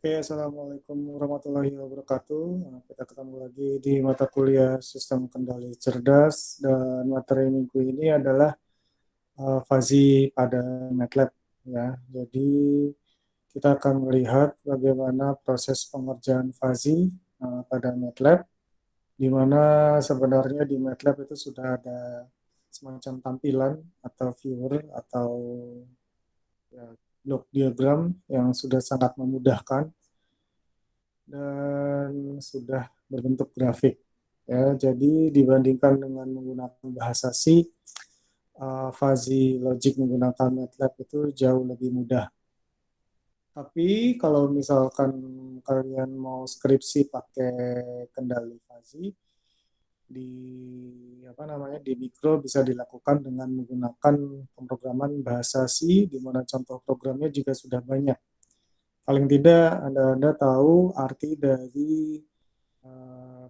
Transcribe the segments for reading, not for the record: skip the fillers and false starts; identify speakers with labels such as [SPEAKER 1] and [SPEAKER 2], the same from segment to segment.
[SPEAKER 1] Oke, Assalamualaikum warahmatullahi wabarakatuh. Kita ketemu lagi di mata kuliah Sistem Kendali Cerdas dan materi minggu ini adalah fuzzy pada MATLAB ya. Jadi kita akan melihat bagaimana proses pengerjaan fuzzy pada MATLAB, di mana sebenarnya di MATLAB itu sudah ada semacam tampilan atau viewer atau ya, block diagram yang sudah sangat memudahkan dan sudah berbentuk grafik. Ya, jadi dibandingkan dengan menggunakan bahasa C, fuzzy logic menggunakan MATLAB itu jauh lebih mudah. Tapi kalau misalkan kalian mau skripsi pakai kendali fuzzy, di di mikro bisa dilakukan dengan menggunakan pemrograman bahasa C, di mana contoh programnya juga sudah banyak. Paling tidak Anda tahu arti dari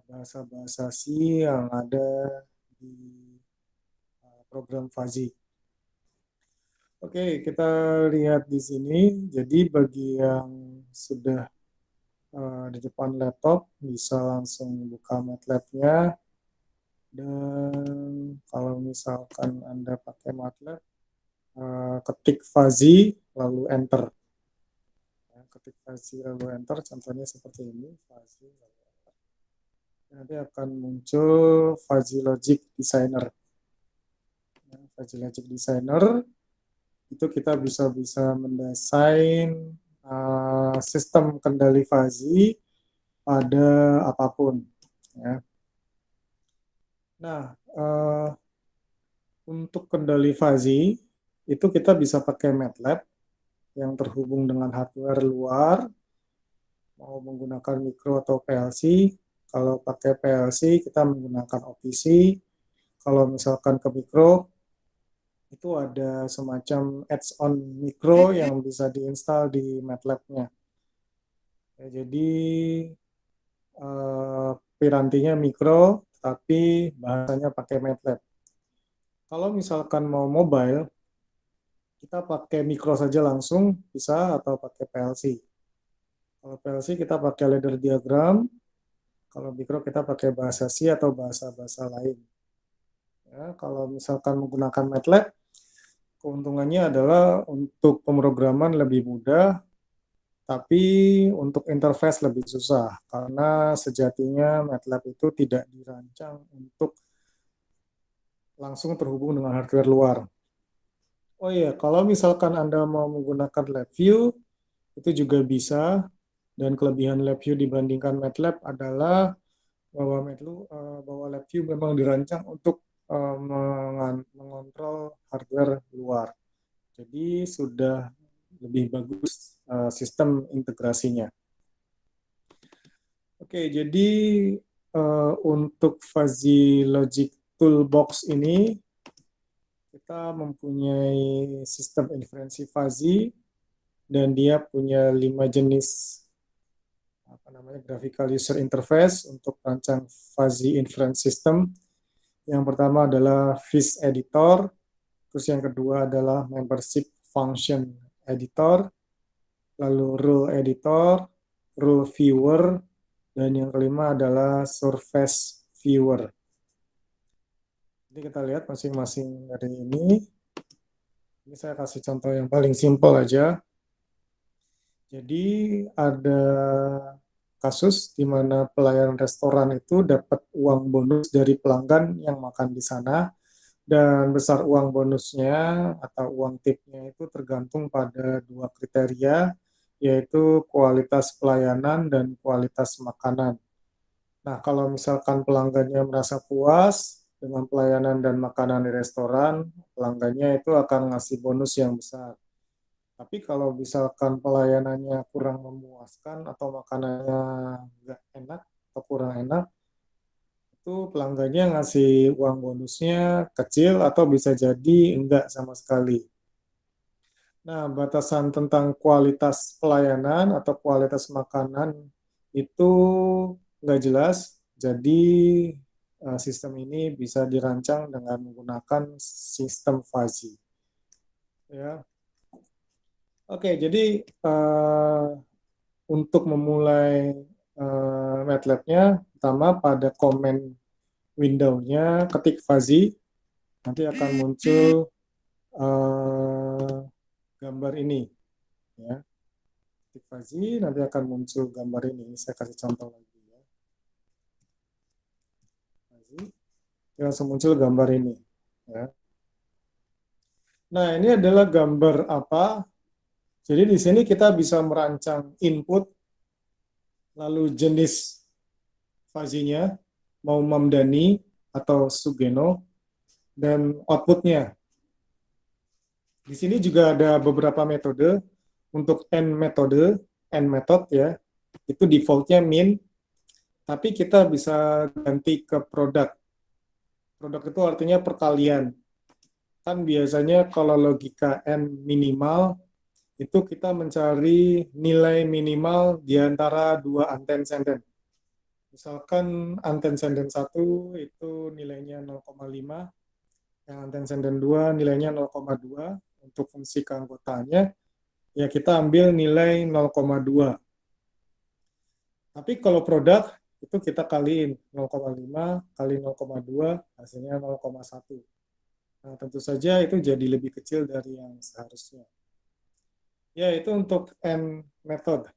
[SPEAKER 1] bahasa-bahasa C yang ada di program fuzzy. Oke, kita lihat di sini. Jadi bagi yang sudah di depan laptop bisa langsung buka MATLAB-nya. Dan kalau misalkan Anda pakai MATLAB, ketik fuzzy lalu enter. Ya, ketik fuzzy lalu enter, contohnya seperti ini, fuzzy lalu enter. Nanti akan muncul fuzzy logic designer. Fuzzy logic designer itu kita bisa mendesain sistem kendali fuzzy pada apapun. Ya. Nah, untuk kendali fuzzy itu kita bisa pakai MATLAB yang terhubung dengan hardware luar, mau menggunakan mikro atau PLC. Kalau pakai PLC kita menggunakan OPC. Kalau misalkan ke mikro itu ada semacam add-on mikro yang bisa diinstal di MATLAB-nya. Ya, jadi pirantinya mikro, tapi bahasanya pakai MATLAB. Kalau misalkan mau mobile, kita pakai mikro saja langsung bisa atau pakai PLC. Kalau PLC kita pakai ladder diagram, kalau mikro kita pakai bahasa C atau bahasa-bahasa lain. Ya, kalau misalkan menggunakan MATLAB, keuntungannya adalah untuk pemrograman lebih mudah, tapi untuk interface lebih susah karena sejatinya MATLAB itu tidak dirancang untuk langsung terhubung dengan hardware luar. Oh iya, kalau misalkan Anda mau menggunakan LabVIEW, itu juga bisa. Dan kelebihan LabVIEW dibandingkan MATLAB adalah bahwa LabVIEW memang dirancang untuk mengontrol hardware luar. Jadi sudah lebih bagus sistem integrasinya. Oke, jadi untuk fuzzy logic toolbox ini kita mempunyai sistem inferensi fuzzy dan dia punya 5 jenis graphical user interface untuk rancang fuzzy inference system. Yang pertama adalah Fish Editor, terus yang kedua adalah Membership Function Editor, lalu Rule Editor, Rule Viewer, dan yang kelima adalah Surface Viewer. Jadi kita lihat masing-masing dari ini. Ini saya kasih contoh yang paling simpel aja. Jadi ada kasus di mana pelayan restoran itu dapat uang bonus dari pelanggan yang makan di sana, dan besar uang bonusnya atau uang tipnya itu tergantung pada dua kriteria, yaitu kualitas pelayanan dan kualitas makanan. Nah, kalau misalkan pelanggannya merasa puas dengan pelayanan dan makanan di restoran, pelanggannya itu akan ngasih bonus yang besar. Tapi kalau misalkan pelayanannya kurang memuaskan atau makanannya nggak enak atau kurang enak, itu pelanggannya ngasih uang bonusnya kecil atau bisa jadi enggak sama sekali. Nah, batasan tentang kualitas pelayanan atau kualitas makanan itu nggak jelas, jadi sistem ini bisa dirancang dengan menggunakan sistem fuzzy. Ya, oke, jadi untuk memulai MATLAB-nya, pertama pada komen window-nya ketik fuzzy, nanti akan muncul gambar ini, ya. Ketik fuzzy, nanti akan muncul gambar ini. Saya kasih contoh lagi, ya. Fuzzy, langsung muncul gambar ini, ya. Nah, ini adalah gambar apa? Jadi di sini kita bisa merancang input, lalu jenis fuzzy-nya, mau Mamdani atau Sugeno, dan outputnya. Di sini juga ada beberapa metode. Untuk N method ya, itu defaultnya min, tapi kita bisa ganti ke produk. Produk itu artinya perkalian. Kan biasanya kalau logika N minimal, itu kita mencari nilai minimal di antara dua antecedent. Misalkan antecedent 1 itu nilainya 0,5, yang antecedent 2 nilainya 0,2, untuk fungsi keanggotaannya, ya kita ambil nilai 0,2. Tapi kalau produk, itu kita kaliin 0,5 kali 0,2, hasilnya 0,1. Nah, tentu saja itu jadi lebih kecil dari yang seharusnya. Ya, itu untuk N method.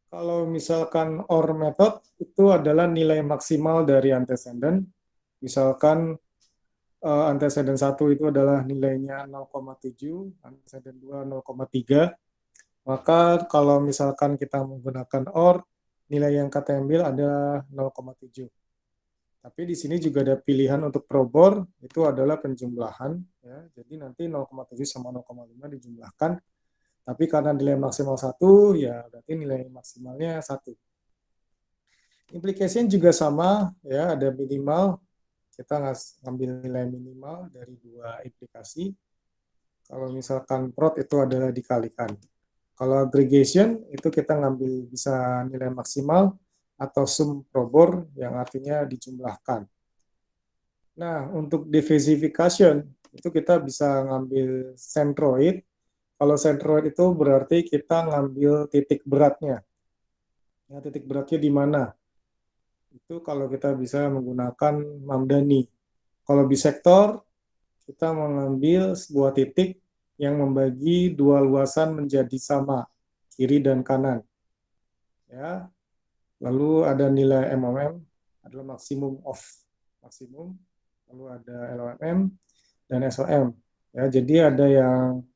[SPEAKER 1] Kalau misalkan OR method, itu adalah nilai maksimal dari antecedent. Misalkan antecedent 1 itu adalah nilainya 0,7, antecedent 2 0,3. Maka kalau misalkan kita menggunakan OR, nilai yang kita ambil adalah 0,7. Tapi di sini juga ada pilihan untuk probor, itu adalah penjumlahan. Ya. Jadi nanti 0,7 sama 0,5 dijumlahkan. Tapi karena nilai maksimal 1, ya berarti nilai maksimalnya 1. Implication juga sama, ya ada minimal. Kita ngambil nilai minimal dari dua implikasi. Kalau misalkan prod itu adalah dikalikan. Kalau aggregation itu kita ngambil bisa nilai maksimal atau sum probor yang artinya dijumlahkan. Nah, untuk diversification itu kita bisa ngambil centroid. Kalau centroid itu berarti kita ngambil titik beratnya. Ya, titik beratnya di mana? Itu kalau kita bisa menggunakan Mamdani. Kalau bisektor, kita mengambil sebuah titik yang membagi dua luasan menjadi sama, kiri dan kanan. Ya. Lalu ada nilai MOM, adalah maksimum of maksimum. Lalu ada LOM dan SOM. Ya, jadi ada yang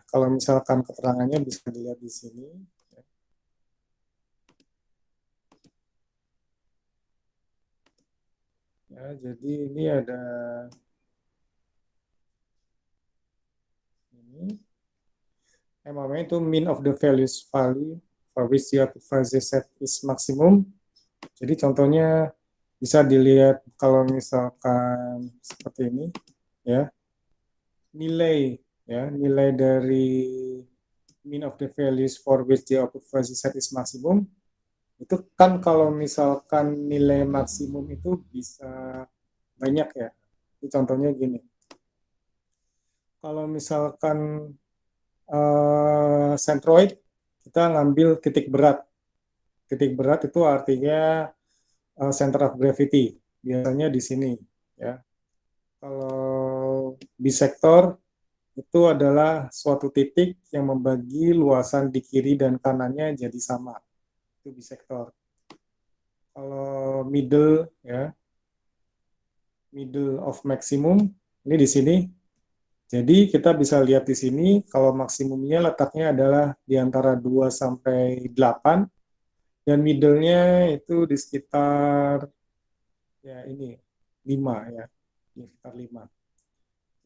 [SPEAKER 1] kalau misalkan keterangannya bisa dilihat di sini. Ya, jadi ini ada ini. MOM itu mean of the values value for which the fuzzy set is maximum. Jadi contohnya bisa dilihat kalau misalkan seperti ini, ya nilai dari mean of the values for which the output fuzzy set is maximum, itu kan kalau misalkan nilai maksimum itu bisa banyak ya. Ini contohnya gini. Kalau misalkan centroid, kita ngambil titik berat. Titik berat itu artinya center of gravity. Biasanya di sini, ya. Kalau bisektor itu adalah suatu titik yang membagi luasan di kiri dan kanannya jadi sama. Itu bisektor. Kalau middle, ya, middle of maximum, ini di sini. Jadi kita bisa lihat di sini kalau maksimumnya letaknya adalah di antara 2 sampai 8 dan middle-nya itu di sekitar ya ini 5 ya, di sekitar 5.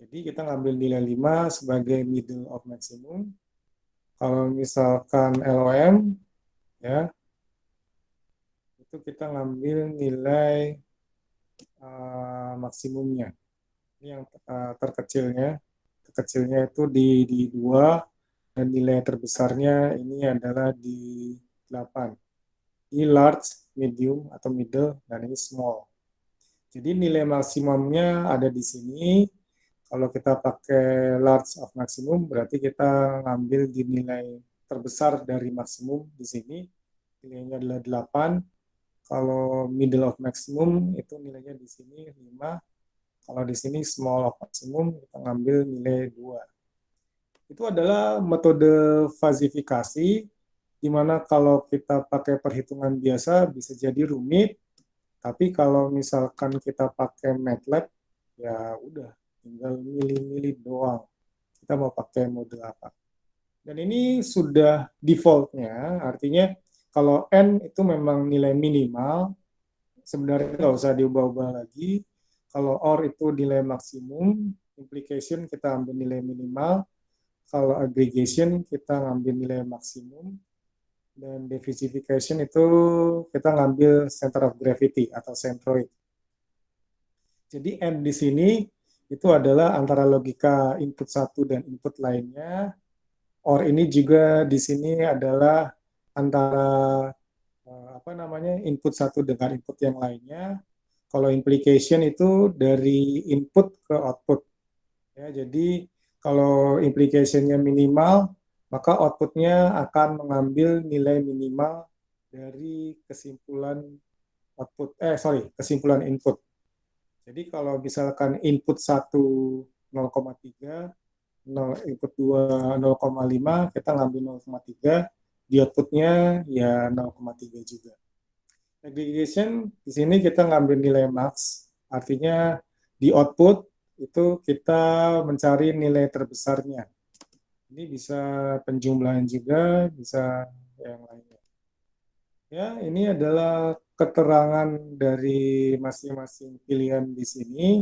[SPEAKER 1] Jadi kita ngambil nilai 5 sebagai middle of maximum. Kalau misalkan LOM ya, itu kita ngambil nilai maksimumnya. Ini yang terkecilnya. Terkecilnya itu di 2 dan nilai terbesarnya ini adalah di 8. Ini large, medium atau middle, dan ini small. Jadi nilai maksimumnya ada di sini. Kalau kita pakai large of maximum, berarti kita ngambil di nilai terbesar dari maksimum di sini, nilainya adalah 8. Kalau middle of maximum itu nilainya di sini 5. Kalau di sini small of maximum kita ngambil nilai 2. Itu adalah metode fazifikasi, di mana kalau kita pakai perhitungan biasa bisa jadi rumit, tapi kalau misalkan kita pakai MATLAB, ya udah tinggal milih-milih doang. Kita mau pakai mode apa. Dan ini sudah defaultnya, artinya kalau N itu memang nilai minimal, sebenarnya nggak usah diubah-ubah lagi. Kalau OR itu nilai maksimum, implication kita ambil nilai minimal, kalau aggregation kita ngambil nilai maksimum, dan diversification itu kita ngambil center of gravity atau centroid. Jadi N di sini itu adalah antara logika input satu dan input lainnya. OR ini juga di sini adalah antara apa namanya input satu dengan input yang lainnya. Kalau implication itu dari input ke output. Ya, jadi kalau implicationnya minimal, maka outputnya akan mengambil nilai minimal dari kesimpulan kesimpulan input. Jadi kalau misalkan input 1 0,3, input 2 0,5, kita ngambil 0,3, di outputnya ya 0,3 juga. Aggregation di sini kita ngambil nilai max, artinya di output itu kita mencari nilai terbesarnya. Ini bisa penjumlahan juga, bisa yang lainnya. Ya, ini adalah keterangan dari masing-masing pilihan di sini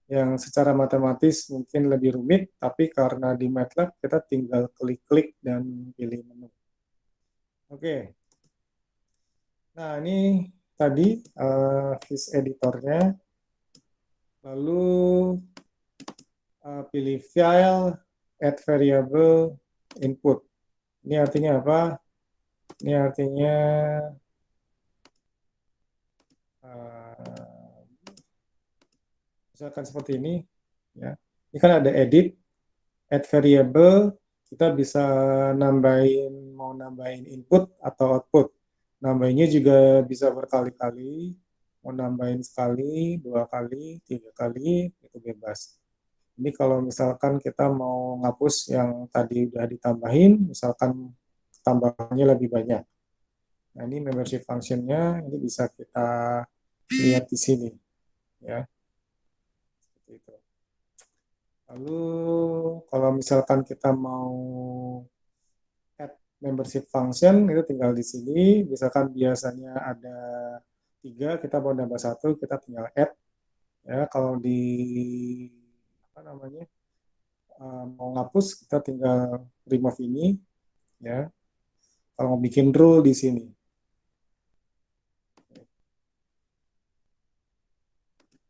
[SPEAKER 1] yang secara matematis mungkin lebih rumit, tapi karena di MATLAB kita tinggal klik-klik dan pilih menu. Oke. Nah, ini tadi fish editornya. Lalu pilih file, add variable, input. Ini artinya apa? Ini artinya misalkan seperti ini, ya. Ini kan ada edit, add variable, kita bisa mau nambahin input atau output. Nambahinnya juga bisa berkali-kali, mau nambahin sekali, 2 kali, 3 kali, itu bebas. Ini kalau misalkan kita mau ngapus yang tadi udah ditambahin, misalkan tambahannya lebih banyak. Nah, ini membership function-nya, ini bisa kita lihat di sini. Ya, seperti itu. Lalu, kalau misalkan kita mau add membership function, itu tinggal di sini. Misalkan biasanya ada 3, kita mau nambah 1, kita tinggal add. Ya, kalau di apa namanya mau ngapus kita tinggal remove ini, ya. Kalau mau bikin rule di sini.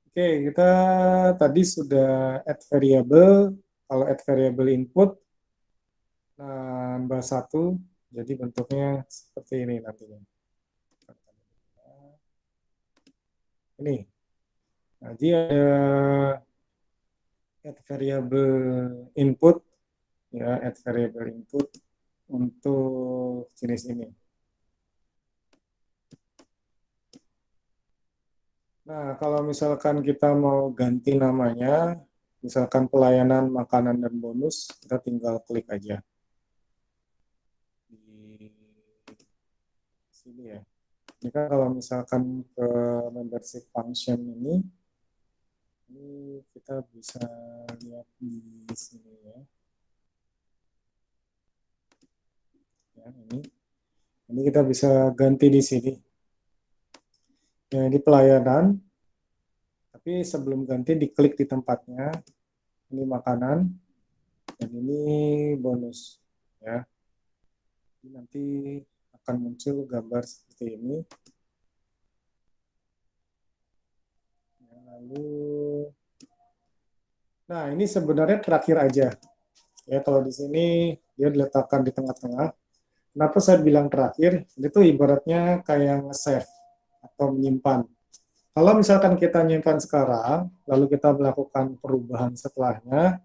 [SPEAKER 1] Oke, kita tadi sudah add variable. Kalau add variable input, nambah 1, jadi bentuknya seperti ini nantinya. Ini. Nah, dia ada add variable input, ya, add variable input untuk jenis ini. Nah, kalau misalkan kita mau ganti namanya, misalkan pelayanan makanan dan bonus, kita tinggal klik aja di sini ya. Ini kan kalau misalkan ke membership function ini kita bisa lihat di sini ya. Ya, ini kita bisa ganti di sini. Ya, ini pelayanan. Tapi sebelum ganti diklik di tempatnya. Ini makanan dan ini bonus ya. Jadi nanti akan muncul gambar seperti ini. Ya, lalu nah, ini sebenarnya terakhir aja. Ya, kalau di sini dia diletakkan di tengah-tengah. Kenapa saya bilang terakhir? Itu ibaratnya kayak nge-save atau menyimpan. Kalau misalkan kita nyimpan sekarang, lalu kita melakukan perubahan setelahnya,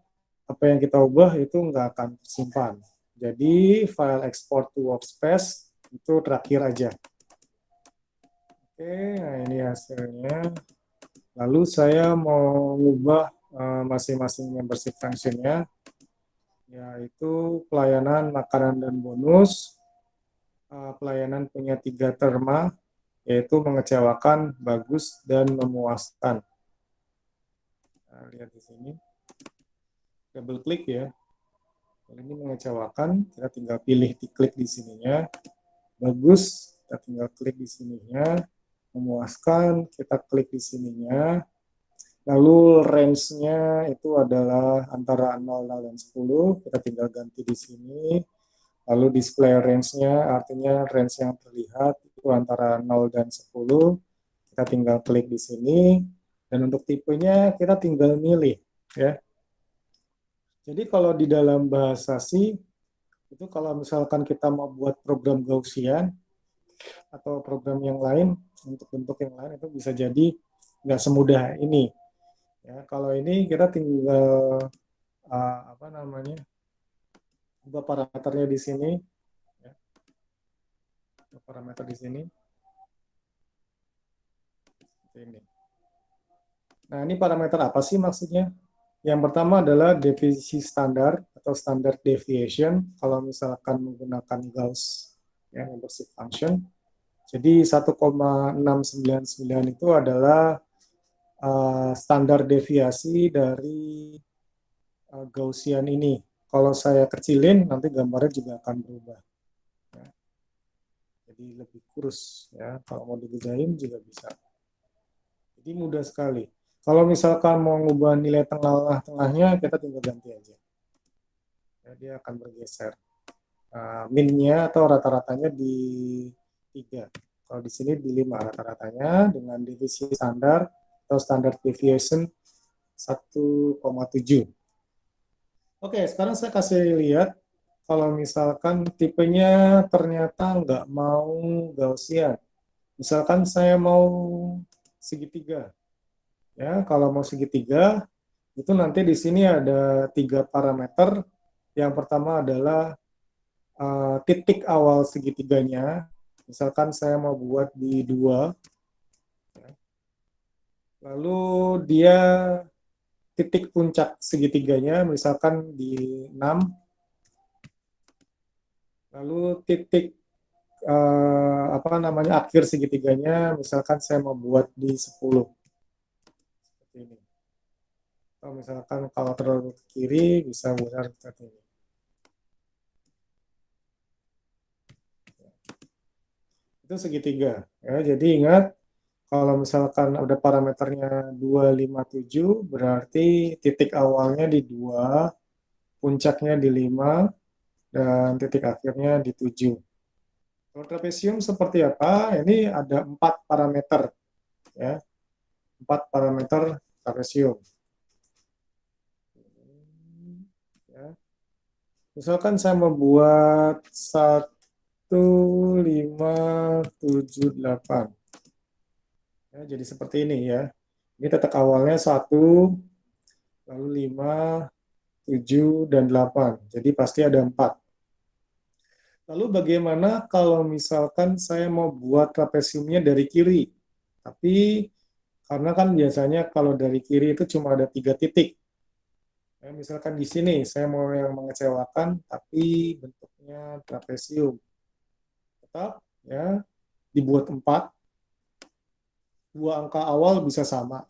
[SPEAKER 1] apa yang kita ubah itu nggak akan tersimpan. Jadi file export to workspace itu terakhir aja. Oke, nah ini hasilnya. Lalu saya mau ngubah masing-masing membership function-nya, yaitu pelayanan makanan dan bonus, pelayanan punya 3 terma, yaitu mengecewakan, bagus, dan memuaskan. Nah, lihat di sini, double klik ya. Kalau ini mengecewakan, kita tinggal pilih klik di sininya. Bagus, kita tinggal klik di sininya. Memuaskan, kita klik di sininya. Lalu range-nya itu adalah antara 0, 0, dan 10. Kita tinggal ganti di sini. Lalu display range-nya, artinya range yang terlihat itu antara 0 dan 10. Kita tinggal klik di sini. Dan untuk tipenya kita tinggal milih. Ya. Jadi kalau di dalam bahasa C, itu kalau misalkan kita mau buat program Gaussian atau program yang lain, untuk bentuk yang lain itu bisa jadi nggak semudah ini. Ya, kalau ini kita tinggal apa namanya, ubah parameternya di sini, ya, parameter di sini, ini. Nah, ini parameter apa sih maksudnya? Yang pertama adalah deviasi standar atau standard deviation kalau misalkan menggunakan Gauss, ya, membership function. Jadi 1,699 itu adalah standar deviasi dari Gaussian ini. Kalau saya kecilin, nanti gambarnya juga akan berubah. Ya. Jadi lebih kurus. Ya. Kalau mau digedein juga bisa. Jadi mudah sekali. Kalau misalkan mau ngubah nilai tengah-tengahnya, kita tinggal ganti aja. Ya, dia akan bergeser. Min-nya atau rata-ratanya di 3. Kalau di sini di 5 rata-ratanya dengan divisi standar atau standard deviation 1,7. Oke, sekarang saya kasih lihat kalau misalkan tipenya ternyata nggak mau Gaussian. Misalkan saya mau segitiga. Ya, kalau mau segitiga, itu nanti di sini ada 3 parameter. Yang pertama adalah titik awal segitiganya. Misalkan saya mau buat di 2. Lalu dia titik puncak segitiganya, misalkan di 6. Lalu titik apa namanya akhir segitiganya, misalkan saya mau buat di 10. Seperti ini. Atau misalkan kalau terlalu ke kiri, bisa buat seperti ini. Itu segitiga. Ya, jadi ingat, kalau misalkan ada parameternya 257, berarti titik awalnya di 2, puncaknya di 5, dan titik akhirnya di 7. Kalau trapesium seperti apa? Ini ada 4 parameter. Ya, 4 parameter trapesium. Ya. Misalkan saya membuat 1578. Ya, jadi seperti ini ya. Ini titik awalnya 1, lalu 5, 7, dan 8. Jadi pasti ada 4. Lalu bagaimana kalau misalkan saya mau buat trapesiumnya dari kiri? Tapi karena kan biasanya kalau dari kiri itu cuma ada 3 titik. Ya, misalkan di sini saya mau yang mengecewakan, tapi bentuknya trapesium. Tetap ya dibuat 4. 2 angka awal bisa sama.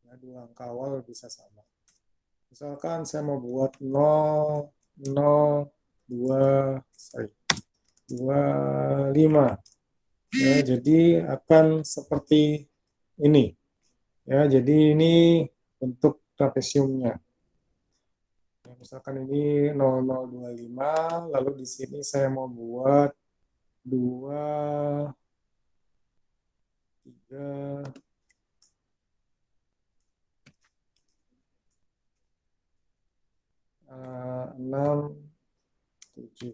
[SPEAKER 1] Ya, 2 angka awal bisa sama. Misalkan saya mau buat 0, 0, 2, 25. Ya, jadi akan seperti ini. Ya, jadi ini bentuk trapesiumnya. Ya, misalkan ini 0025, lalu di sini saya mau buat 2, 3, 6, 7.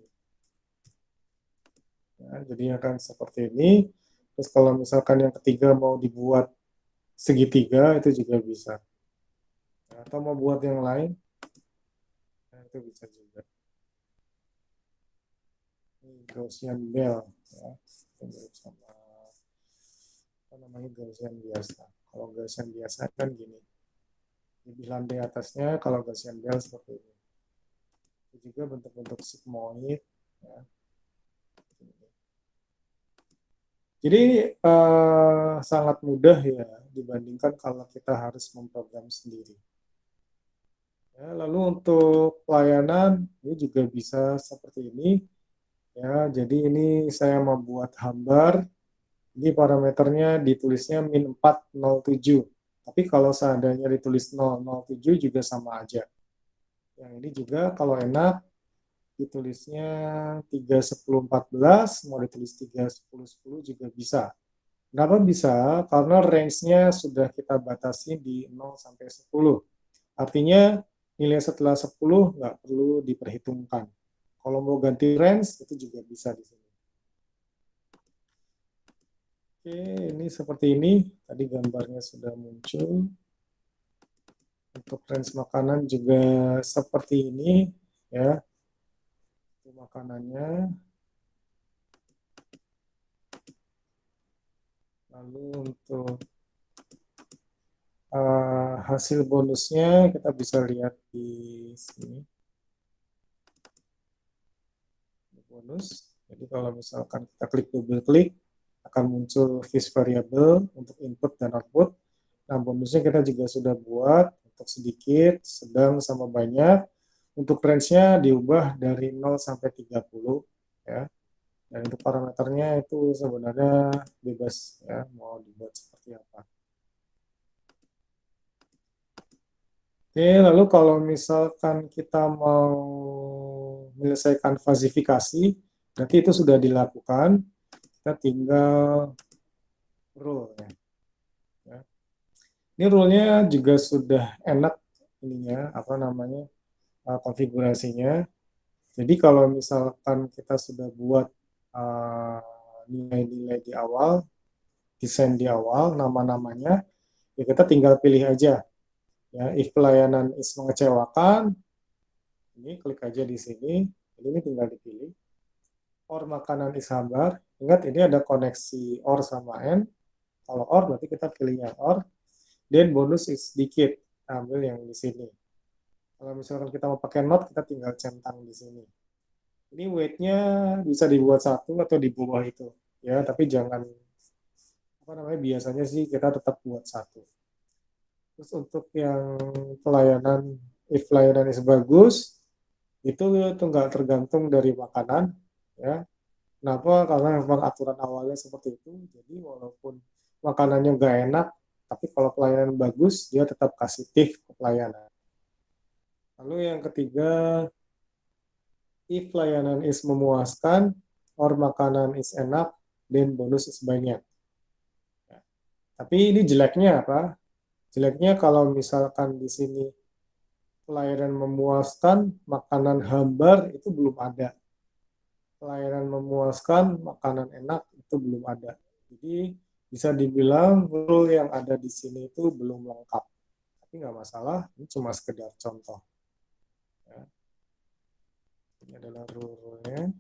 [SPEAKER 1] Ya, jadi akan seperti ini. Terus kalau misalkan yang ketiga mau dibuat segitiga, itu juga bisa. Ya, atau mau buat yang lain, nah, itu bisa juga. Ini Gaussian Bell, ya. Mirip sama apa namanya Gaussian biasa. Kalau Gaussian biasa kan gini, di di atasnya kalau Gaussian Bell seperti ini. Itu juga bentuk-bentuk sigmoid, ya. Jadi sangat mudah ya dibandingkan kalau kita harus memprogram sendiri. Ya, lalu untuk pelayanan ini juga bisa seperti ini. Ya, jadi ini saya membuat hambar. Ini parameternya ditulisnya -407. Tapi kalau seandainya ditulis 007 juga sama aja. Yang ini juga kalau enak ditulisnya 31014, mau ditulis 31010 juga bisa. Kenapa bisa? Karena range-nya sudah kita batasi di 0 sampai 10. Artinya nilai setelah 10 nggak perlu diperhitungkan. Kalau mau ganti range itu juga bisa di sini. Oke, ini seperti ini. Tadi gambarnya sudah muncul. Untuk range makanan juga seperti ini, ya. Itu makanannya. Lalu untuk hasil bonusnya kita bisa lihat di sini. Bonus. Jadi kalau misalkan kita klik double klik, akan muncul fish variable untuk input dan output. Nah, bonusnya kita juga sudah buat untuk sedikit, sedang, sama banyak. Untuk range-nya diubah dari 0 sampai 30, ya. Dan untuk parameternya itu sebenarnya bebas, ya, mau dibuat seperti apa. Oke, lalu kalau misalkan kita mau menyelesaikan fasifikasi, berarti itu sudah dilakukan. Kita tinggal rule, ya. Ya. Ini rule-nya juga sudah enak ininya, apa namanya, konfigurasinya. Jadi kalau misalkan kita sudah buat nilai-nilai di awal, desain di awal, nama-namanya, ya kita tinggal pilih aja. Ya, if pelayanan is mengecewakan, ini klik aja di sini, ini tinggal dipilih. Or makanan is hambar, ingat ini ada koneksi or sama n. Kalau or berarti kita pilih yang or. Dan bonus is sedikit, ambil yang di sini. Kalau misalkan kita mau pakai not, kita tinggal centang di sini. Ini weight-nya bisa dibuat satu atau di bawah itu, ya. Tapi jangan apa namanya, biasanya sih kita tetap buat satu. Terus untuk yang pelayanan, if pelayanan is bagus, itu nggak tergantung dari makanan, ya. Kenapa? Karena memang aturan awalnya seperti itu. Jadi walaupun makanannya nggak enak, tapi kalau pelayanan bagus, dia tetap kasih tip ke pelayanan. Lalu yang ketiga, if pelayanan is memuaskan, or makanan is enak, then bonus is banyak. Ya. Tapi ini jeleknya apa? Jeleknya kalau misalkan di sini pelayanan memuaskan, makanan hambar itu belum ada. Pelayanan memuaskan, makanan enak itu belum ada. Jadi bisa dibilang rule yang ada di sini itu belum lengkap. Tapi nggak masalah, ini cuma sekedar contoh. Ya. Ini adalah rule-nya.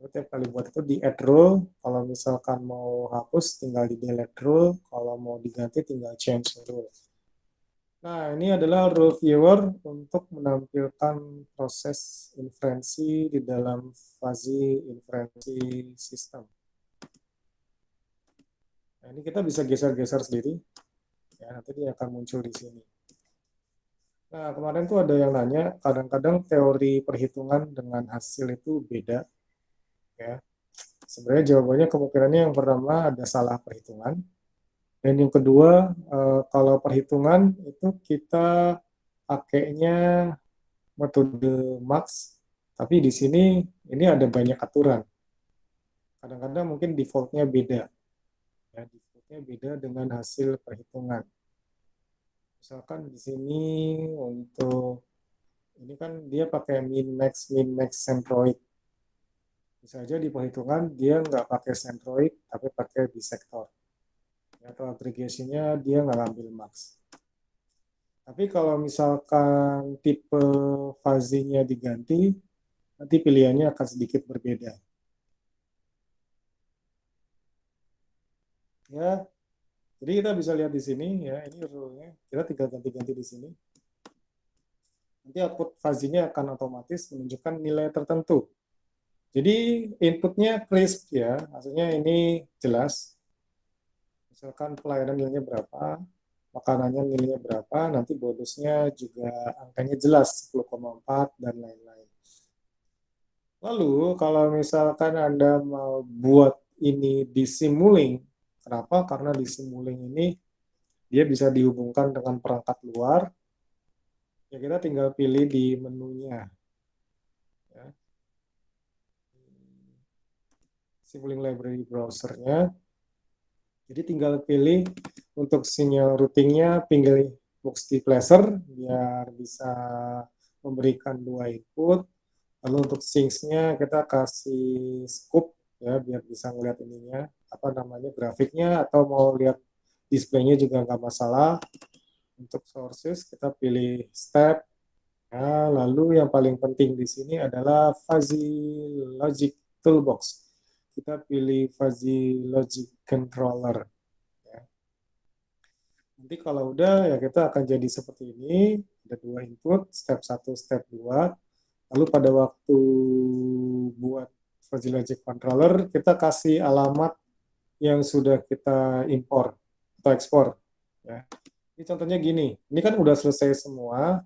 [SPEAKER 1] Tiap kali buat itu di add rule. Kalau misalkan mau hapus, tinggal di delete rule. Kalau mau diganti, tinggal change rule. Nah, ini adalah rule viewer untuk menampilkan proses inferensi di dalam fuzzy inferensi system. Nah, ini kita bisa geser-geser sendiri. Ya, nanti dia akan muncul di sini. Nah, kemarin tuh ada yang nanya, kadang-kadang teori perhitungan dengan hasil itu beda. Ya, sebenarnya jawabannya kemungkinannya yang pertama ada salah perhitungan. Dan yang kedua, kalau perhitungan itu kita pakainya metode max, tapi di sini ini ada banyak aturan. Kadang-kadang mungkin defaultnya beda. Ya, defaultnya beda dengan hasil perhitungan. Misalkan di sini untuk ini kan dia pakai min max centroid. Bisa aja di perhitungan dia nggak pakai centroid, tapi pakai bisector. Ya, atau aggregasinya dia nggak ambil max. Tapi kalau misalkan tipe fuzzy-nya diganti, nanti pilihannya akan sedikit berbeda. Ya, jadi kita bisa lihat di sini ya, ini rule-nya. Kita tinggal ganti-ganti di sini. Nanti output fuzzy-nya akan otomatis menunjukkan nilai tertentu. Jadi inputnya crisp ya, maksudnya ini jelas. Misalkan pelayanan nilainya berapa, makanannya nilainya berapa, nanti bonusnya juga angkanya jelas 10,4 dan lain-lain. Lalu kalau misalkan Anda mau buat ini di Simulink, kenapa? Karena di Simulink ini dia bisa dihubungkan dengan perangkat luar, ya kita tinggal pilih di menunya. Ya. Simulink Library Browser-nya. Jadi tinggal pilih untuk sinyal routingnya, pilih multiplexer biar bisa memberikan dua input. Lalu untuk syncs-nya kita kasih scope ya biar bisa ngeliat ininya apa namanya grafiknya atau mau lihat displaynya juga nggak masalah. Untuk sources kita pilih step. Ya, lalu yang paling penting di sini adalah fuzzy logic toolbox. Kita pilih fuzzy logic controller. Ya. Nanti kalau udah ya kita akan jadi seperti ini. Ada dua input, step 1, step 2. Lalu pada waktu buat fuzzy logic controller, kita kasih alamat yang sudah kita impor atau ekspor. Ya. Ini contohnya gini, ini kan udah selesai semua,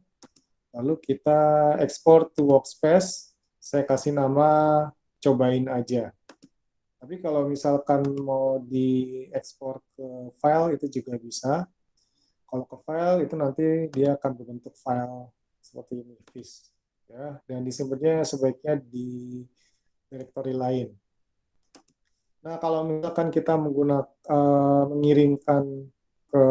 [SPEAKER 1] lalu kita ekspor to workspace, saya kasih nama cobain aja. Tapi kalau misalkan mau diekspor ke file itu juga bisa. Kalau ke file itu nanti dia akan berbentuk file seperti ini, fish. Ya, dan disimpannya sebaiknya di directory lain. Nah, kalau misalkan kita mengirimkan ke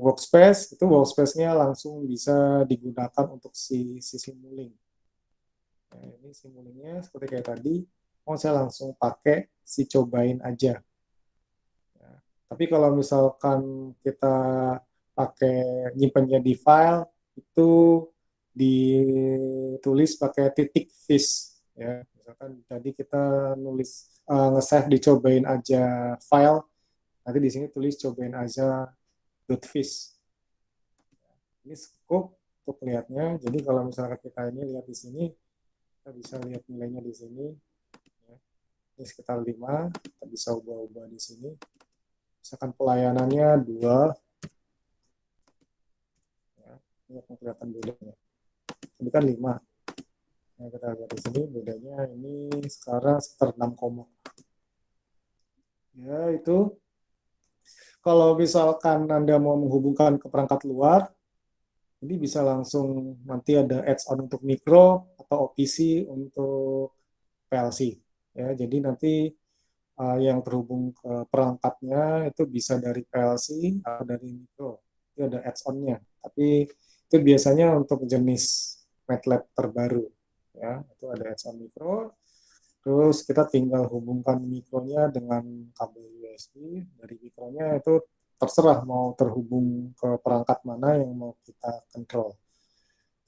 [SPEAKER 1] workspace, itu workspace-nya langsung bisa digunakan untuk si Simulink. Nah, ini Simulink-nya seperti kayak tadi, mau saya langsung pakai si cobain aja. Ya. Tapi kalau misalkan kita pakai nyimpannya di file, itu ditulis pakai titik fish. Ya, misalkan tadi kita nulis nge-save dicobain aja file, nanti di sini tulis cobain aja .fish. Ini scope untuk lihatnya. Jadi kalau misalkan kita ini lihat di sini, kita bisa lihat nilainya di sini. Ya. Ini sekitar 5, kita bisa ubah-ubah di sini. Misalkan pelayanannya 2, ya. Ini akan kelihatan bedanya. Ini kan 5. Nah, kita lihat di sini bedanya ini sekarang sekitar 6, ya itu kalau misalkan Anda mau menghubungkan ke perangkat luar, ini bisa langsung nanti ada add-on untuk mikro atau OPC untuk PLC. Ya, jadi nanti yang terhubung ke perangkatnya itu bisa dari PLC atau dari mikro. Itu ada add-on-nya. Tapi itu biasanya untuk jenis MATLAB terbaru. Ya, itu ada add-on mikro. Terus kita tinggal hubungkan mikronya dengan kabel USB. Dari mikronya itu terserah mau terhubung ke perangkat mana yang mau kita kontrol.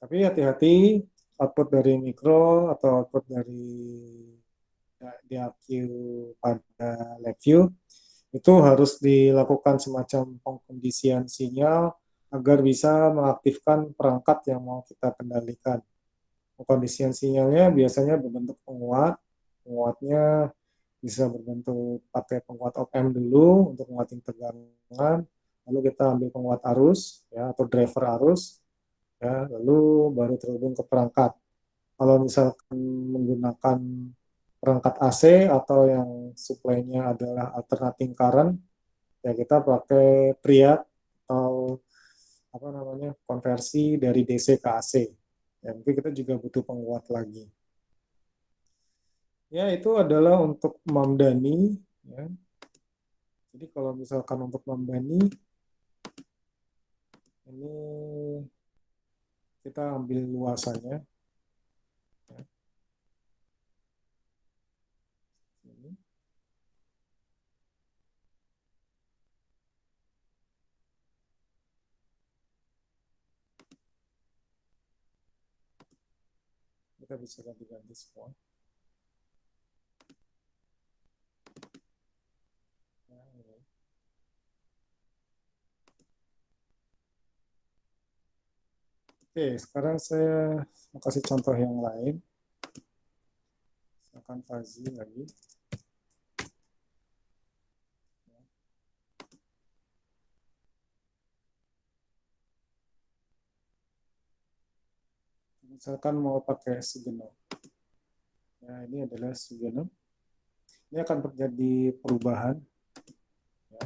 [SPEAKER 1] Tapi hati-hati output dari mikro atau output dari DAQ pada LabVIEW itu harus dilakukan semacam pengkondisian sinyal agar bisa mengaktifkan perangkat yang mau kita kendalikan. Pengkondisian sinyalnya biasanya berbentuk penguat. Penguatnya bisa berbentuk pakai penguat op-amp dulu untuk menguatin tegangan. Lalu kita ambil penguat arus ya atau driver arus ya, lalu baru terhubung ke perangkat. Kalau misalkan menggunakan perangkat AC atau yang suplainya adalah alternating current, ya kita pakai triad atau apa namanya konversi dari DC ke AC. Ya, mungkin kita juga butuh penguat lagi. Ya, itu adalah untuk Mamdani. Ya. Jadi kalau misalkan untuk Mamdani, ini kita ambil luasannya. Ya. Ini. kita bisa ganti-ganti semua. Nah, ini. Oke, sekarang saya mau kasih contoh yang lain. Misalkan fuzzy lagi. Misalkan mau pakai segenap. Ya, ini adalah segenap. Ini akan terjadi perubahan. Ya.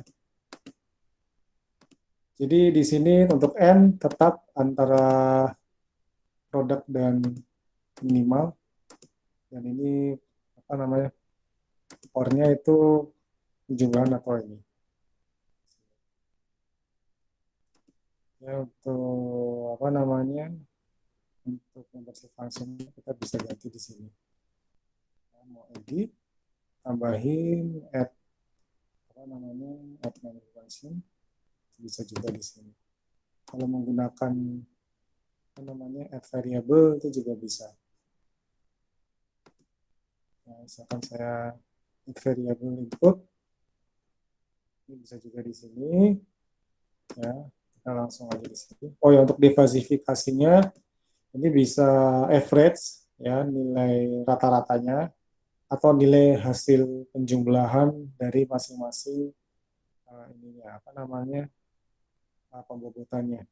[SPEAKER 1] Jadi di sini untuk N tetap antara produk dan minimal. Dan ini apa namanya? Core-nya itu jumlahan atau ini. Ya, untuk apa namanya? Untuk membership function kita bisa ganti di sini. Ya, mau edit, tambahin add apa namanya? Add membership function bisa juga di sini. Kalau menggunakan apa namanya? Add variable itu juga bisa. Nah, misalkan saya add variable input, ini bisa juga di sini. Ya, kita langsung aja di sini. Oh ya, untuk diversifikasinya ini bisa average ya, nilai rata-ratanya atau nilai hasil penjumlahan dari masing-masing ininya apa namanya pembobotannya.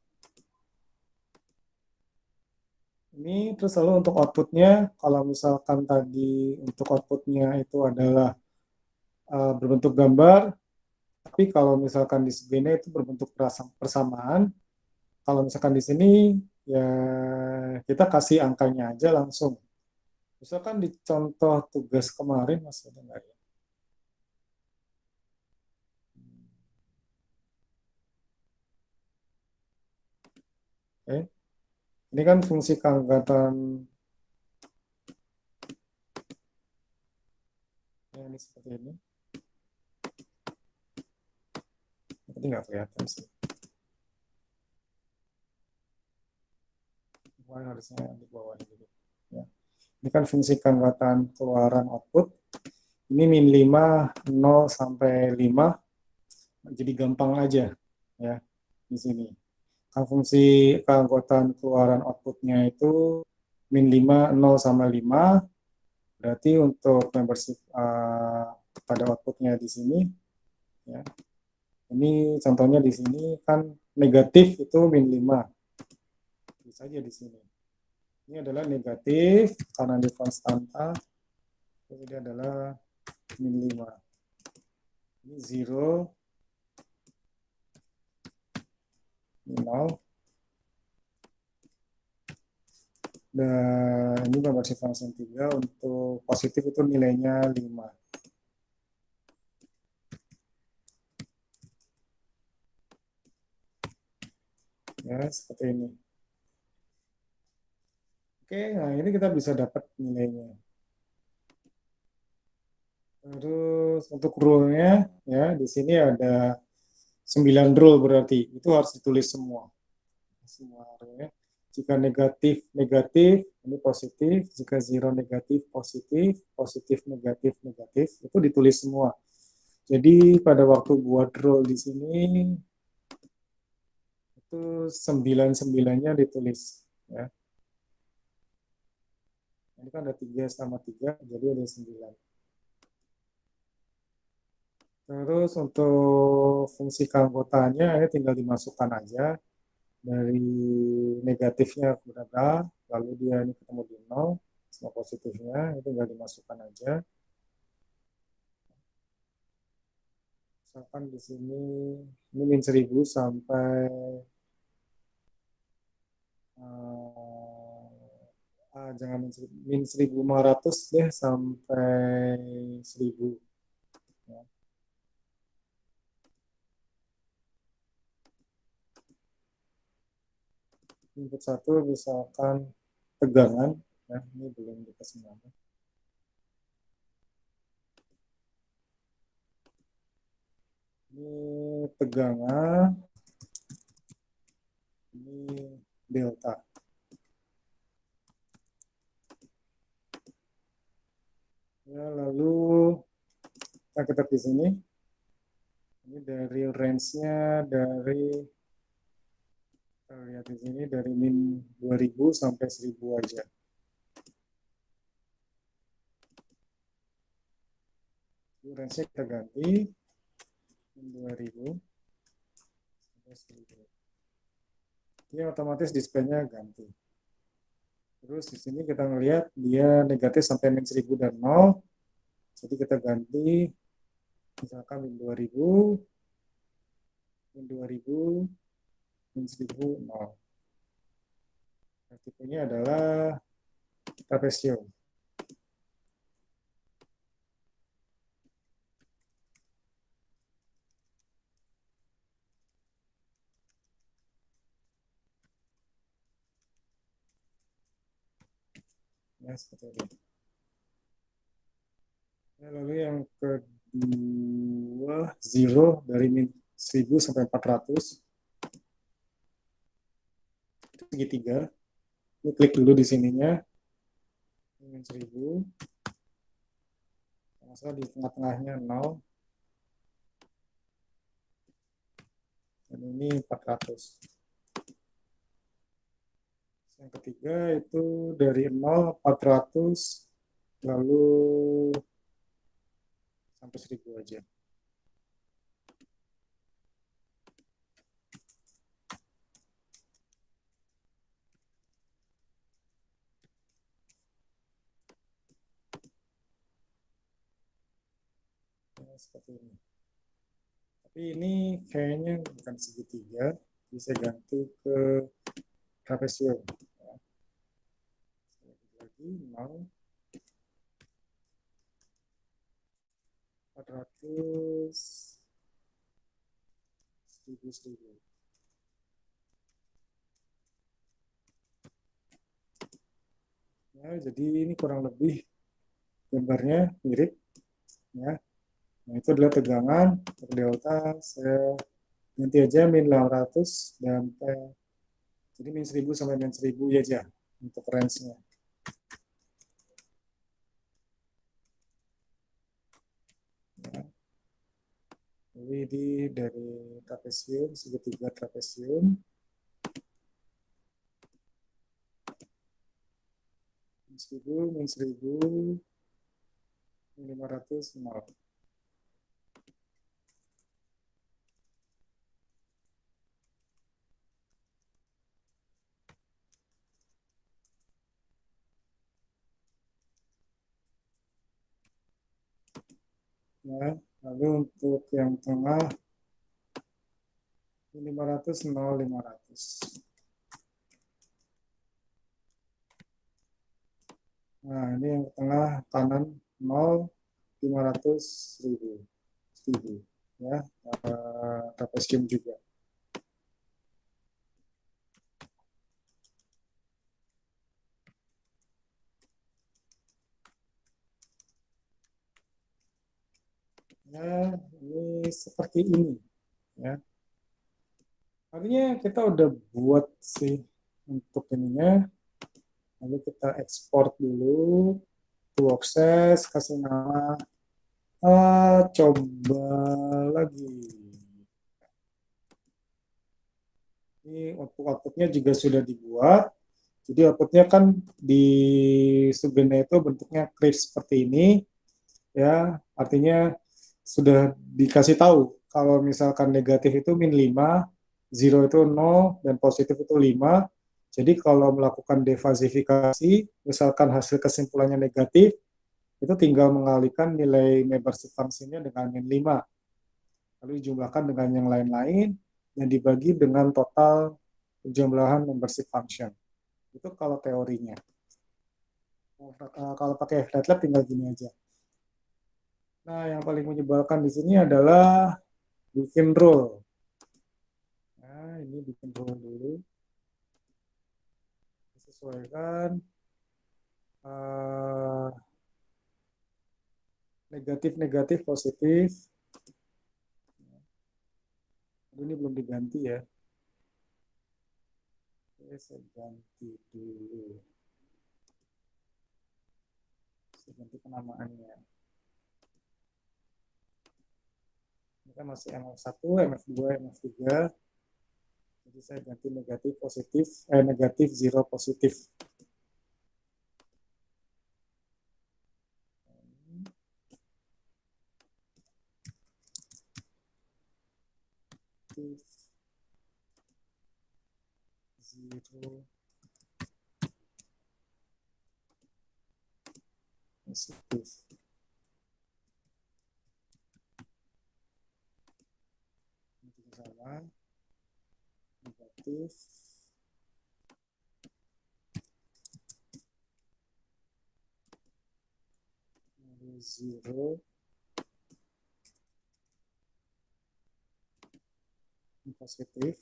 [SPEAKER 1] Ini terus lalu untuk outputnya, kalau misalkan tadi untuk outputnya itu adalah berbentuk gambar, tapi kalau misalkan di sini itu berbentuk persamaan, kalau misalkan di sini ya kita kasih angkanya aja langsung. Misalkan di contoh tugas kemarin masih ada nggak ya? Oke. Ini kan fungsi keanggotaan ya, ini seperti ini. Tapi nggak kelihatan sih. Wah, harusnya di bawah ini. Ya. Ini kan fungsi keanggotaan keluaran output. Ini min 5, 0 sampai 5. Jadi gampang aja ya di sini. Kan fungsi keanggotaan keluaran outputnya itu min 5, 0 sama 5. Berarti untuk membership pada outputnya di sini ya. Ini contohnya di sini kan negatif itu min 5. Bisa aja di sini. Ini adalah negatif karena di konstanta. Ini adalah min 5. Ini 0, 0. Dan ini membership function 3 untuk positif itu nilainya 5. Ya, seperti ini. Oke, nah ini kita bisa dapat nilainya. Terus untuk rule-nya ya di sini ada 9 rule berarti itu harus ditulis semua. Semua rule-nya. Jika negatif negatif ini positif, jika zero negatif positif, positif negatif negatif itu ditulis semua. Jadi pada waktu buat rule di sini itu 9-9-nya ditulis ya. Ini kan ada 3 sama 3 jadi ada 9. Terus untuk fungsi keanggotaannya ini tinggal dimasukkan aja dari negatifnya berapa, lalu dia ini ketemu di 0, sama positifnya itu tinggal dimasukkan aja. Misalkan di sini ini min 1000 sampai jangan min 1500 deh sampai 1000 ya. Input satu misalkan tegangan ya, ini belum dikasih nama. Ini tegangan, ini delta. Ya, lalu kita ketik di sini. Ini dari range-nya dari kita lihat di sini dari min 2000 sampai 1000 aja. Range-nya kita ganti min 2000 sampai 1000. Ini otomatis display-nya ganti. Terus di sini kita ngelihat dia negatif sampai min 1000 dan 0. Jadi kita ganti misalkan min 2000, min 2000, min 1000, 0. Nah, tipenya adalah trapesium. Ya, seperti ini. Ya, lalu yang kedua, zero dari min 1000 sampai 400. Itu segitiga. Ini klik dulu di sininya. Min 1000. Masalah di tengah-tengahnya 0. Dan ini 400. Yang ketiga itu dari 0, 400, lalu sampai 1000 aja. Ya, seperti ini. Tapi ini kayaknya bukan segitiga. Bisa ganti ke trapesium. Ya. Lagi 0, 400, 1000, 1000. Ya, jadi ini kurang lebih gambarnya mirip. Ya. Nah, itu adalah tegangan untuk delta. Saya ganti aja min 800 dan T. Jadi min 1000 sampai min 1000 aja untuk range-nya. Ya. Jadi dari trapesium, segitiga trapesium. Min 1000, min 1000, min 500, 0. Ya. Lalu untuk yang tengah, min 500, 0, 500. Nah, ini yang tengah kanan 0, 500, 1000. 1000. Ya, trapesium juga. Ya, ini seperti ini. Ya, artinya kita udah buat sih untuk ininya. Lalu kita ekspor dulu to access, kasih nama. Coba lagi. Ini output-outputnya juga sudah dibuat. Jadi outputnya kan di Sugene itu bentuknya crisp seperti ini. Ya, artinya sudah dikasih tahu kalau misalkan negatif itu min 5, zero itu 0, dan positif itu 5. Jadi kalau melakukan defasifikasi, misalkan hasil kesimpulannya negatif, itu tinggal mengalihkan nilai membership fungsinya dengan min 5. Lalu dijumlahkan dengan yang lain-lain, dan dibagi dengan total penjumlahan membership function. Itu kalau teorinya. Kalau pakai FlatLab tinggal gini aja. Nah, yang paling menyebalkan di sini adalah bikin rule. Nah, ini bikin rule dulu. Sesuaikan negatif-negatif positif. Ini belum diganti ya. Oke, saya ganti dulu. Saya ganti penamaannya. Ini kan masih MF1, MF2, MF3. Jadi saya ganti negatif positif, negatif zero positif. Negatif zero positif. Ini sama. Negatif zero positif.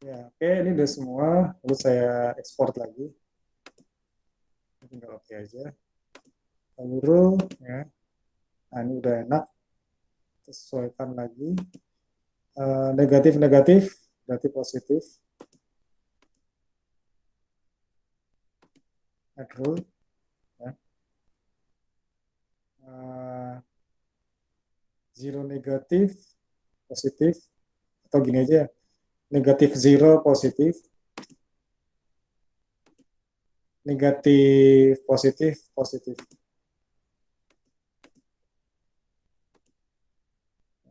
[SPEAKER 1] Ya, oke, ini udah semua. Lalu saya ekspor lagi. Tinggal oke aja. Lalu ya, nah ini udah enak. Sesuaikan lagi. Negatif negatif, berarti positif. Add rule. Ya. Zero negatif, positif. Atau gini aja, negatif zero positif, negatif positif positif.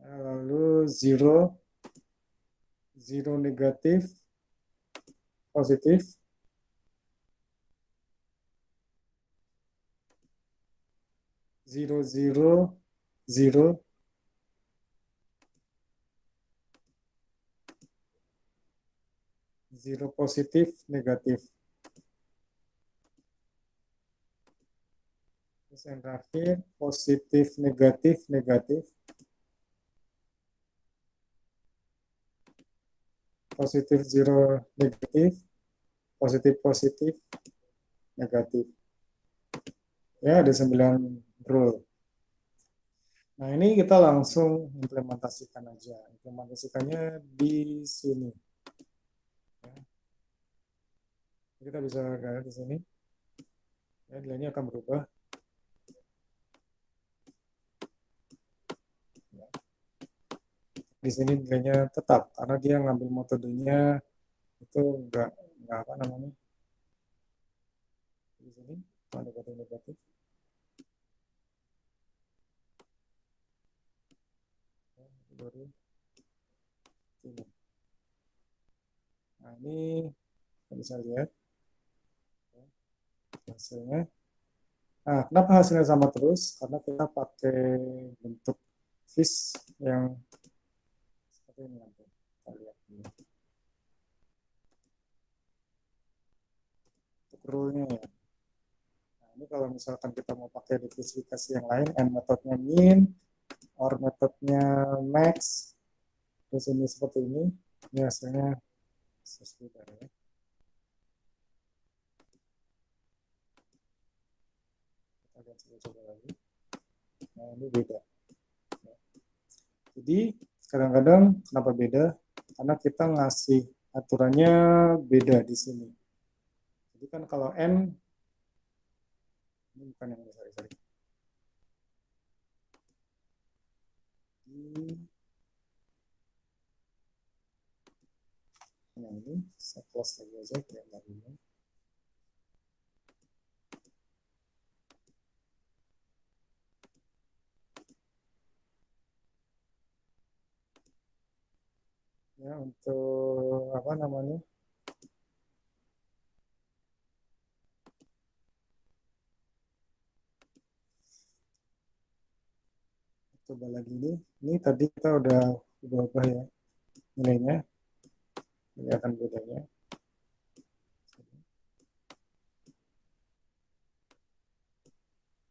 [SPEAKER 1] Lalu zero negatif positif, zero zero zero, zero positif negatif. Terus yang terakhir positif negatif negatif, positif zero negatif, positif positif negatif. Ya, ada 9 rule. Nah, ini kita langsung implementasikan aja. Implementasikannya di sini. Ya. Kita bisa lihat di sini. Ya, nilainya akan berubah. Ya. Di sini nilainya tetap karena dia ngambil metodenya itu enggak apa namanya. Di sini negatif negatif. Ya, baru ini. Nah, ini kita bisa lihat ya, hasilnya. Nah, kenapa hasilnya sama terus? Karena kita pakai bentuk fish yang seperti ini nanti. Kita lihat dulu. Untuk rule-nya ya. Nah, ini kalau misalkan kita mau pakai divisifikasi yang lain, n metodenya min, or metodenya max, terus ini seperti ini hasilnya sesuai ya. Kita lihat coba lagi. Nah, ini beda. Jadi kadang-kadang kenapa beda? Karena kita ngasih aturannya beda di sini. Jadi kan kalau n ini bukan yang ini, sorry. Nah, ini saya close lagi aja kayak tadinya. Ya, untuk apa namanya? Coba lagi ini tadi kita udah ubah ya nilainya, kelihatan bedanya.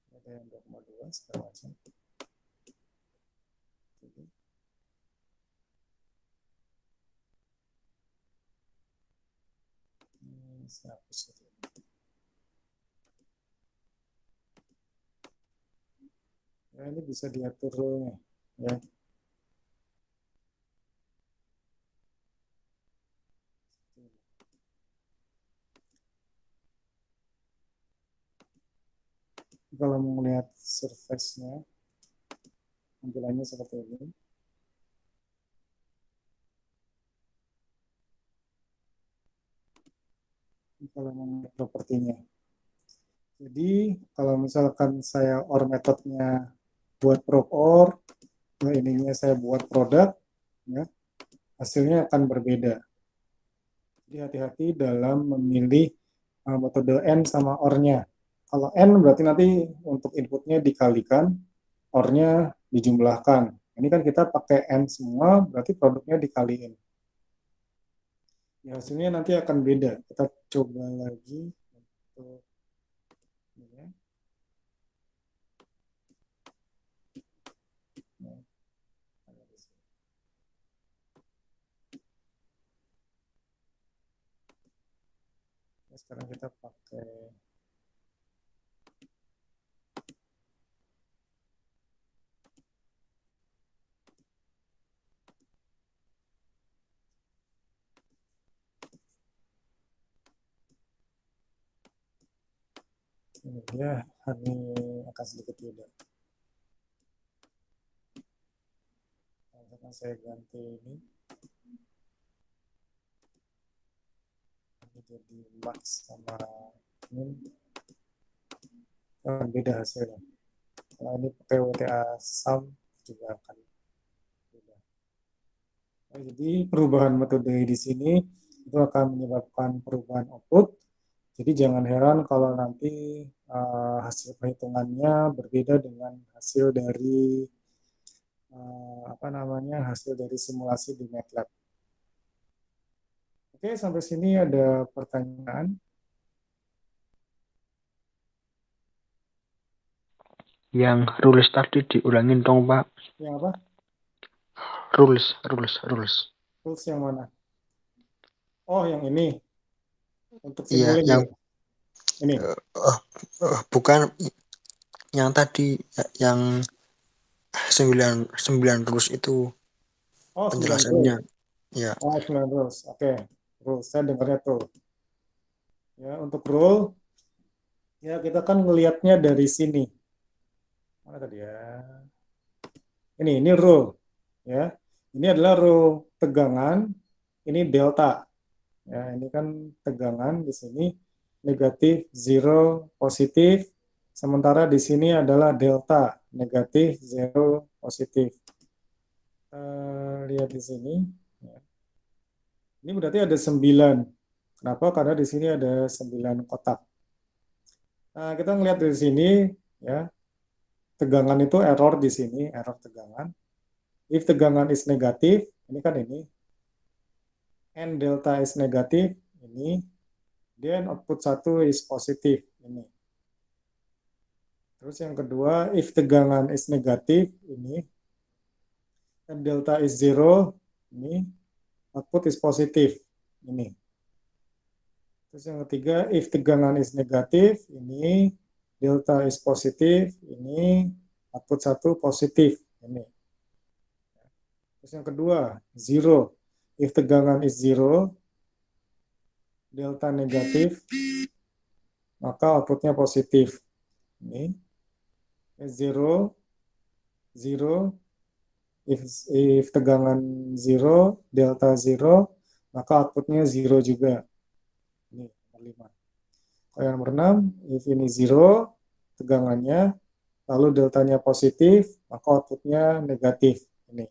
[SPEAKER 1] Ada yang 2,2 segala macam. Ini saya hapus itu. Ya, ini bisa diatur rule-nya ya. kalau mau melihat surface-nya, tampilannya seperti ini. Ini kalau mau melihat propertinya. Jadi kalau misalkan saya OR metodenya buat prop OR, nah ininya saya buat produk, ya, hasilnya akan berbeda. Jadi hati-hati dalam memilih metode N sama OR-nya. Kalau N berarti nanti untuk inputnya dikalikan, OR-nya dijumlahkan. Ini kan kita pakai N semua, berarti produknya dikaliin. Ya, hasilnya nanti akan beda. Kita coba lagi untuk ini ya. Nah, sekarang kita pakai ini dia, hanya akan sedikit beda. Misalkan saya ganti ini jadi max sama min, akan beda hasilnya. Kalau ini pakai WTA sum juga akan beda. Nah, jadi perubahan metode di sini itu akan menyebabkan perubahan output. Jadi jangan heran kalau nanti hasil perhitungannya berbeda dengan hasil dari hasil dari simulasi di MATLAB. Oke, sampai sini ada pertanyaan.
[SPEAKER 2] Yang rules tadi diulangin dong, Pak.
[SPEAKER 1] Yang apa?
[SPEAKER 2] Rules.
[SPEAKER 1] Rules yang mana? Oh, yang ini. Untuk
[SPEAKER 2] Iya,
[SPEAKER 1] simulink
[SPEAKER 2] yang
[SPEAKER 1] ya? Ini.
[SPEAKER 2] bukan yang tadi, yang 9 rules itu
[SPEAKER 1] Oh, 9 rules.
[SPEAKER 2] penjelasannya. Ya,
[SPEAKER 1] Oh, 9 rules. Oke. Rules, saya dengarnya tuh. Ya, untuk rule, ya kita kan ngelihatnya dari sini. Mana tadi ya? Ini rule. Ya. Ini adalah rule tegangan, ini delta. Ya, ini kan tegangan di sini negatif, zero, positif. Sementara di sini adalah delta, negatif, zero, positif. Lihat di sini. Ya. Ini berarti ada 9. Kenapa? Karena di sini ada 9 kotak. Nah, kita ngelihat dari sini, ya, tegangan itu error di sini, error tegangan. If tegangan is negatif, ini kan ini, and delta is negatif, ini, then output 1 is positif, ini. Terus yang kedua, if tegangan is negatif, ini, and delta is zero, ini, output is positif, ini. Terus yang ketiga, if tegangan is negatif, ini, delta is positif, ini, output 1 positif, ini. Terus yang kedua, zero. If tegangan is zero, delta negatif, maka outputnya positif. Ini, zero, zero. If tegangan zero, delta zero, maka outputnya zero juga. Ini nomor 5. Kalau yang nomor 6, if ini zero, tegangannya, lalu deltanya positif, maka outputnya negatif. Ini.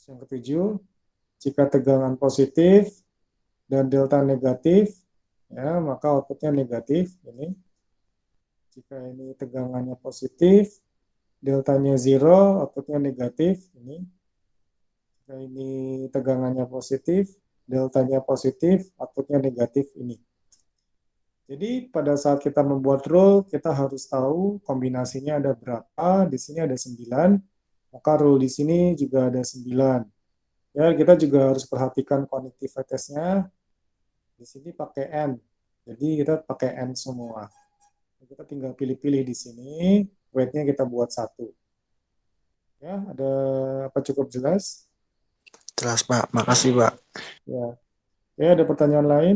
[SPEAKER 1] Yang ketujuh, jika tegangan positif dan delta negatif, ya, maka outputnya negatif. Ini. Jika ini tegangannya positif, deltanya zero, outputnya negatif. Ini. Jika ini tegangannya positif, deltanya positif, outputnya negatif. Ini. Jadi pada saat kita membuat rule, kita harus tahu kombinasinya ada berapa. Di sini ada 9, maka rule di sini juga ada 9. Ya, kita juga harus perhatikan connectivitasnya. Di sini pakai N. Jadi kita pakai N semua. Kita tinggal pilih-pilih di sini, weight-nya kita buat 1. Ya, ada apa cukup jelas?
[SPEAKER 2] jelas, Pak. Makasih, Pak.
[SPEAKER 1] Ya. Ya, ada pertanyaan lain?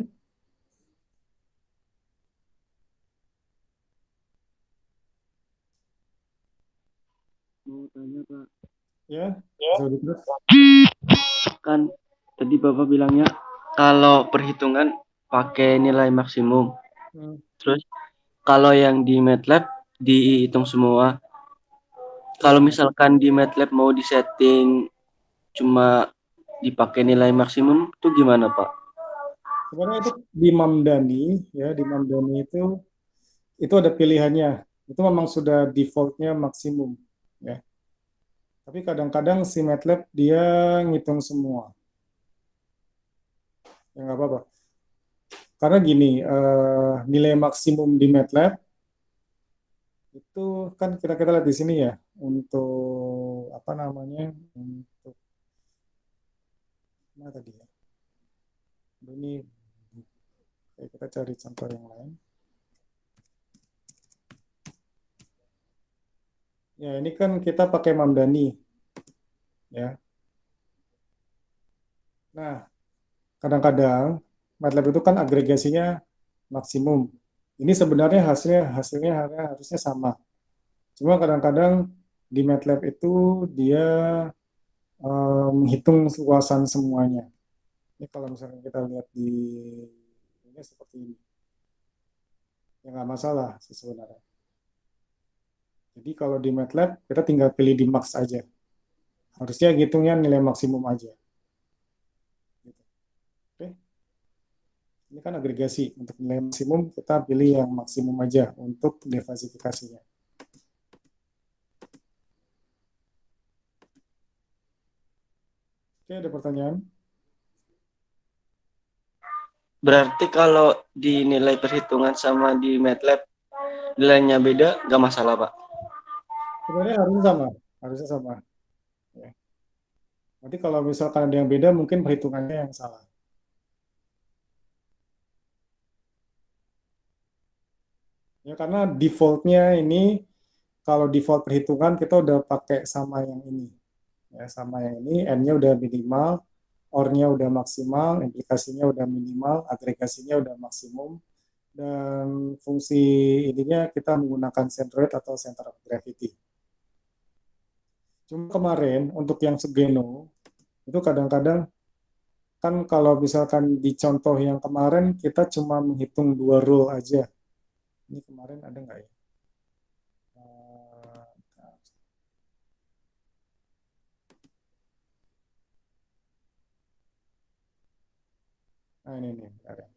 [SPEAKER 3] Tanya Pak,
[SPEAKER 1] Ya, bisa lebih terus.
[SPEAKER 3] kan tadi Bapak bilangnya kalau perhitungan pakai nilai maksimum.
[SPEAKER 1] Hmm.
[SPEAKER 3] Terus kalau yang di MATLAB dihitung semua. Kalau
[SPEAKER 1] Ya,
[SPEAKER 3] misalkan di MATLAB mau disetting cuma dipakai nilai maksimum itu gimana Pak?
[SPEAKER 1] sebenarnya itu di Mamdani, ya di Mamdani itu ada pilihannya. Itu memang sudah defaultnya maksimum, ya. Tapi kadang-kadang si MATLAB dia ngitung semua, ya nggak apa-apa. Karena gini, nilai maksimum di MATLAB itu kan kita lihat di sini ya, untuk apa namanya, untuk mana tadi ya? Ini kita cari contoh yang lain. Ya, ini kan kita pakai Mamdani, ya. Nah, kadang-kadang MATLAB itu kan agregasinya maksimum. Ini sebenarnya hasilnya harusnya sama. Cuma kadang-kadang di MATLAB itu dia menghitung luasan semuanya. Ini kalau misalnya kita lihat di ini seperti ini, ya nggak masalah sih sebenarnya. Jadi kalau di MATLAB kita tinggal pilih di max aja. Harusnya hitungnya nilai maksimum aja. Gitu. Oke, ini kan agregasi. Untuk nilai maksimum kita pilih yang maksimum aja untuk defasifikasinya. Oke, ada pertanyaan?
[SPEAKER 3] Berarti kalau di nilai perhitungan sama di MATLAB nilainya beda nggak masalah Pak?
[SPEAKER 1] Sebenarnya harusnya sama. Ya. Nanti kalau misalkan ada yang beda, mungkin perhitungannya yang salah. Ya, karena defaultnya ini, kalau default perhitungan kita udah pakai sama yang ini. Ya, sama yang ini, N-nya udah minimal, OR-nya udah maksimal, implikasinya udah minimal, agregasinya udah maksimum, dan fungsi ininya kita menggunakan centroid atau center of gravity. Cuma kemarin, untuk yang segeno, itu kadang-kadang kan kalau misalkan di contoh yang kemarin, kita cuma menghitung dua rule aja. Ini kemarin ada nggak ya? Eh, Nah, ini nih. Bentar ya.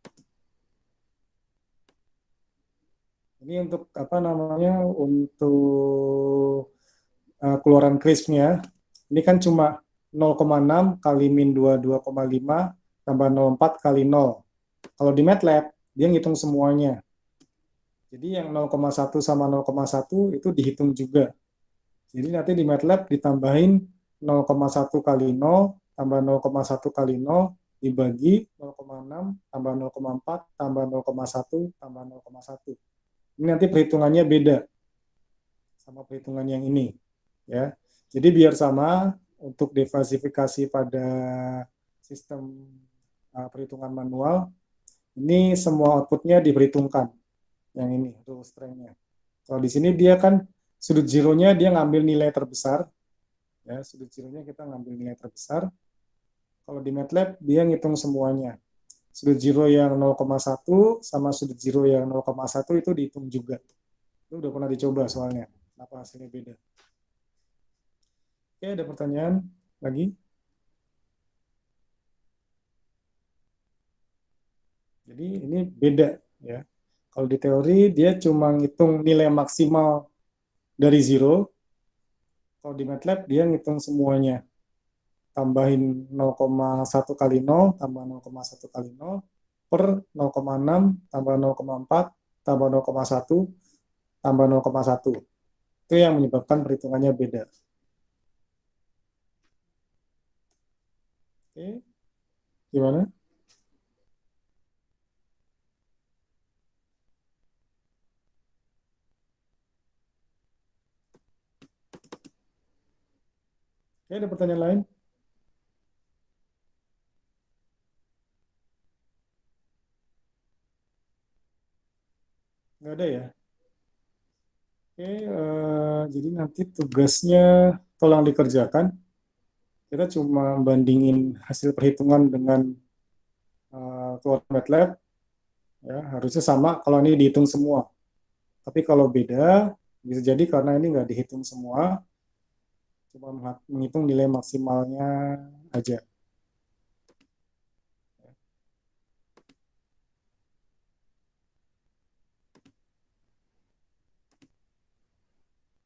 [SPEAKER 1] Ini untuk apa namanya? Untuk keluaran crispnya. Ini kan cuma 0,6 kali min 22,5 tambah 0,4 kali 0. Kalau di MATLAB, dia ngitung semuanya. Jadi yang 0,1 sama 0,1 itu dihitung juga. Jadi nanti di MATLAB ditambahin 0,1 kali 0 tambah 0,1 kali 0 dibagi 0,6 tambah 0,4 tambah 0,1 tambah 0,1. Ini nanti perhitungannya beda sama perhitungan yang ini, ya. Jadi biar sama untuk defasifikasi pada sistem perhitungan manual, ini semua outputnya diperhitungkan. Yang ini rule strength-nya. Kalau di sini dia kan sudut zero-nya dia ngambil nilai terbesar, ya sudut zero-nya kita ngambil nilai terbesar. Kalau di MATLAB dia ngitung semuanya. Sudut zero yang 0,1 sama sudut zero yang 0,1 itu dihitung juga. Itu udah pernah dicoba soalnya. Kenapa hasilnya beda? Oke, ada pertanyaan lagi? Jadi ini beda ya. Kalau di teori dia cuma ngitung nilai maksimal dari zero. Kalau di MATLAB dia ngitung semuanya. Tambahin 0,1 kali 0 tambah 0,1 kali 0 per 0,6 tambah 0,4 tambah 0,1 tambah 0,1. Itu yang menyebabkan perhitungannya beda. Oke, gimana? Oke, ada pertanyaan lain? Nggak ada ya? Oke, jadi nanti tugasnya kalau yang dikerjakan, kita cuma bandingin hasil perhitungan dengan keluar MATLAB, ya harusnya sama kalau ini dihitung semua. Tapi kalau beda, bisa jadi karena ini nggak dihitung semua, cuma menghitung nilai maksimalnya aja.